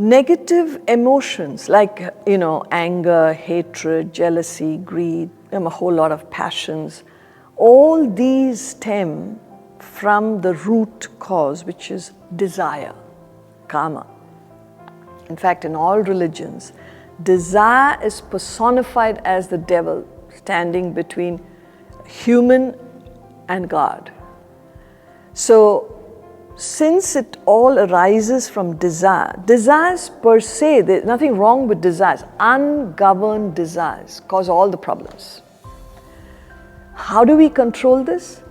Negative emotions like, anger, hatred, jealousy, greed, a whole lot of passions, all these stem from the root cause, which is desire, karma. In fact, in all religions, desire is personified as the devil standing between human and God. So, since it all arises from desires per se, there's nothing wrong with desires. Ungoverned desires cause all the problems. How do we control this?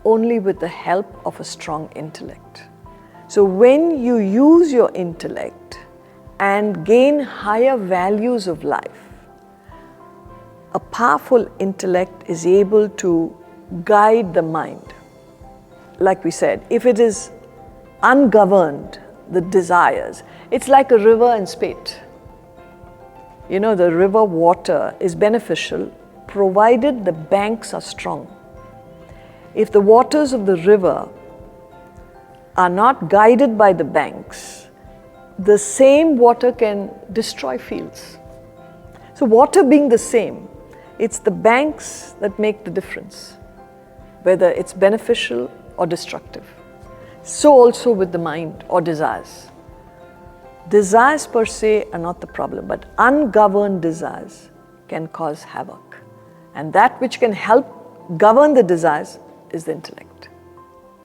Only with the help of a strong intellect. So when you use your intellect and gain higher values of life, a powerful intellect is able to guide the mind. Like we said, if it is ungoverned, the desires, it's like a river in spate. The river water is beneficial provided the banks are strong. If the waters of the river are not guided by the banks, the same water can destroy fields. So water being the same, it's the banks that make the difference, whether it's beneficial or destructive. So also with the mind or desires. Desires per se are not the problem, but ungoverned desires can cause havoc. And that which can help govern the desires is the intellect.